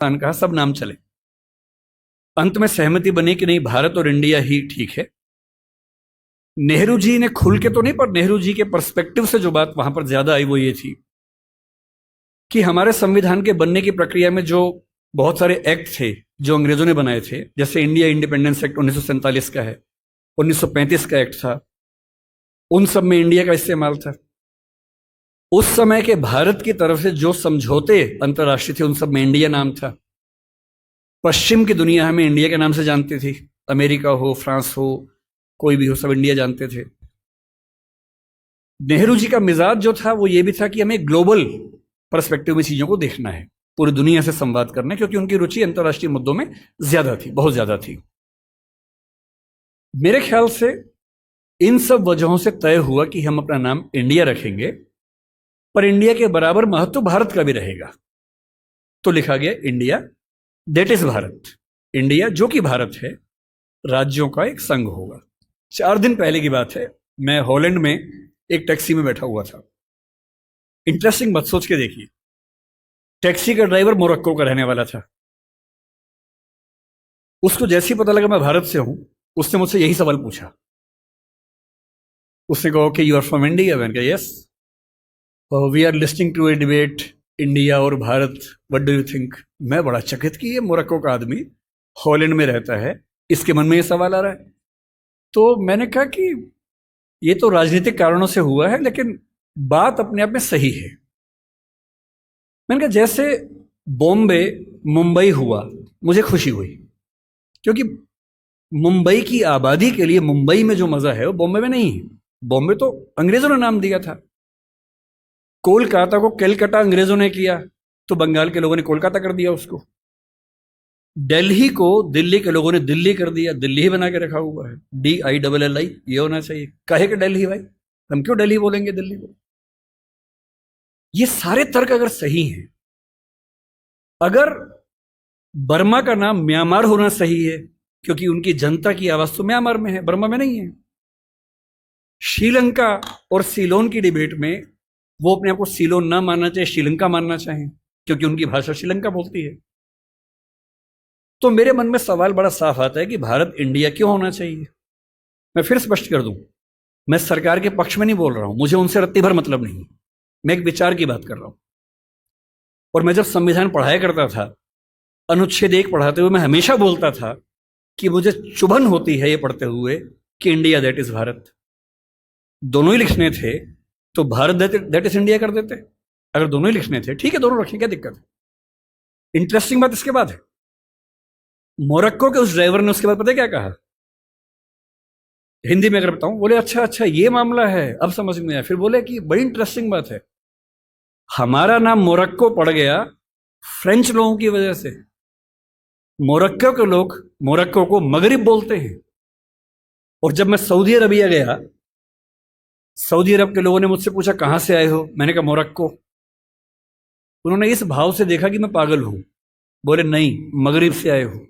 कहा, सब नाम चले। अंत में सहमति बनी कि नहीं, भारत और इंडिया ही ठीक है। नेहरू जी ने खुल के तो नहीं, पर नेहरू जी के पर्सपेक्टिव से जो बात वहां पर ज्यादा आई वो ये थी कि हमारे संविधान के बनने की प्रक्रिया में जो बहुत सारे एक्ट थे जो अंग्रेजों ने बनाए थे, जैसे इंडिया इंडिपेंडेंस एक्ट 1947 का है, 1935 का एक्ट था, उन सब में इंडिया का इस्तेमाल था। उस समय के भारत की तरफ से जो समझौते अंतर्राष्ट्रीय थे उन सब में इंडिया नाम था। पश्चिम की दुनिया हमें इंडिया के नाम से जानती थी, अमेरिका हो, फ्रांस हो, कोई भी हो, सब इंडिया जानते थे। नेहरू जी का मिजाज जो था वो ये भी था कि हमें ग्लोबल पर्सपेक्टिव में चीजों को देखना है, पूरी दुनिया से संवाद करना है, क्योंकि उनकी रुचि अंतर्राष्ट्रीय मुद्दों में ज्यादा थी, बहुत ज्यादा थी। मेरे ख्याल से इन सब वजहों से तय हुआ कि हम अपना नाम इंडिया रखेंगे, पर इंडिया के बराबर महत्व भारत का भी रहेगा। तो लिखा गया India that is Bharat. India जो कि भारत है, राज्यों का एक संघ होगा। 4 दिन पहले की बात है, मैं हॉलैंड में एक टैक्सी में बैठा हुआ था। इंटरेस्टिंग मत सोच के देखिए, टैक्सी का ड्राइवर मोरक्को का रहने वाला था। उसको जैसे ही पता लगा मैं भारत से हूं, उसने मुझसे यही सवाल पूछा। उसने कहा कि यू आर फ्रॉम इंडिया? मैंने कहा yes. We are listing to a debate India और Bharat, what do you think? मैं बड़ा चकित कि ये मोरक्को का आदमी हॉलैंड में रहता है, इसके मन में ये सवाल आ रहा है। तो मैंने कहा कि ये तो राजनीतिक कारणों से हुआ है, लेकिन बात अपने आप में सही है। मैंने कहा जैसे बॉम्बे मुंबई हुआ, मुझे खुशी हुई, क्योंकि मुंबई की आबादी के लिए मुंबई में जो मजा है वो बॉम्बे में नहीं है। बॉम्बे तो अंग्रेजों ने नाम दिया था। कोलकाता को कैलकाटा अंग्रेजों ने किया, तो बंगाल के लोगों ने कोलकाता कर दिया उसको। दिल्ली को दिल्ली के लोगों ने दिल्ली कर दिया, दिल्ली ही बना के रखा हुआ है, DILLI, ये होना चाहिए। काहे के दिल्ली भाई, हम क्यों दिल्ली बोलेंगे दिल्ली को? ये सारे तर्क अगर सही हैं, अगर बर्मा का नाम म्यांमार होना सही है, क्योंकि उनकी जनता की आवाज तो म्यांमार में है, बर्मा में नहीं है। श्रीलंका और सीलोन की डिबेट में वो अपने आप को सीलोन ना मानना चाहे, श्रीलंका मानना चाहें, क्योंकि उनकी भाषा श्रीलंका बोलती है। तो मेरे मन में सवाल बड़ा साफ आता है कि भारत इंडिया क्यों होना चाहिए। मैं फिर स्पष्ट कर दूं, मैं सरकार के पक्ष में नहीं बोल रहा हूं, मुझे उनसे रत्ती भर मतलब नहीं, मैं एक विचार की बात कर रहा हूं। और मैं जब संविधान पढ़ाया करता था, अनुच्छेद 1 पढ़ाते हुए मैं हमेशा बोलता था कि मुझे चुभन होती है ये पढ़ते हुए कि इंडिया दैट इज भारत। दोनों ही लिखने थे तो भारत दैट इज इंडिया कर देते। अगर दोनों ही लिखने थे, ठीक है, दोनों रखें, क्या दिक्कत है। इंटरेस्टिंग बात इसके बाद है, मोरक्को के उस ड्राइवर ने उसके बाद पता है क्या कहा, हिंदी में अगर बताऊं, बोले अच्छा अच्छा ये मामला है, अब समझ में आया। फिर बोले कि बड़ी इंटरेस्टिंग बात है, हमारा नाम मोरक्को पड़ गया फ्रेंच लोगों की वजह से। मोरक्को के लोग मोरक्को को मगरिब बोलते हैं। और जब मैं सऊदी अरबिया गया, सऊदी अरब के लोगों ने मुझसे पूछा कहां से आए हो, मैंने कहा मोरक्को। उन्होंने इस भाव से देखा कि मैं पागल हूं, बोले नहीं, मगरिब से आए हो।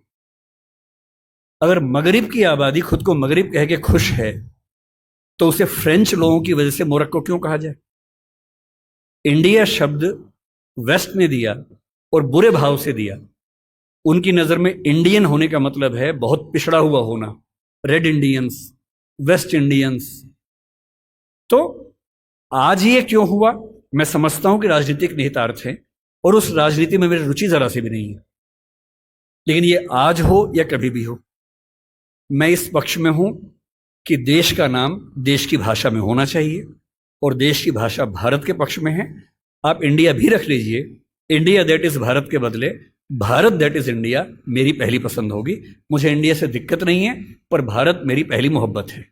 अगर मगरिब की आबादी खुद को मगरिब कह के खुश है, तो उसे फ्रेंच लोगों की वजह से मोरक्को क्यों कहा जाए? इंडिया शब्द वेस्ट ने दिया और बुरे भाव से दिया। उनकी नजर में इंडियन होने का मतलब है बहुत पिछड़ा हुआ होना, रेड इंडियंस, वेस्ट इंडियंस। तो आज ये क्यों हुआ, मैं समझता हूं कि राजनीतिक निहितार्थ है, और उस राजनीति में मेरी रुचि जरा सी भी नहीं है। लेकिन ये आज हो या कभी भी हो, मैं इस पक्ष में हूं कि देश का नाम देश की भाषा में होना चाहिए, और देश की भाषा भारत के पक्ष में है। आप इंडिया भी रख लीजिए, इंडिया दैट इज भारत के बदले भारत दैट इज इंडिया मेरी पहली पसंद होगी। मुझे इंडिया से दिक्कत नहीं है, पर भारत मेरी पहली मोहब्बत है।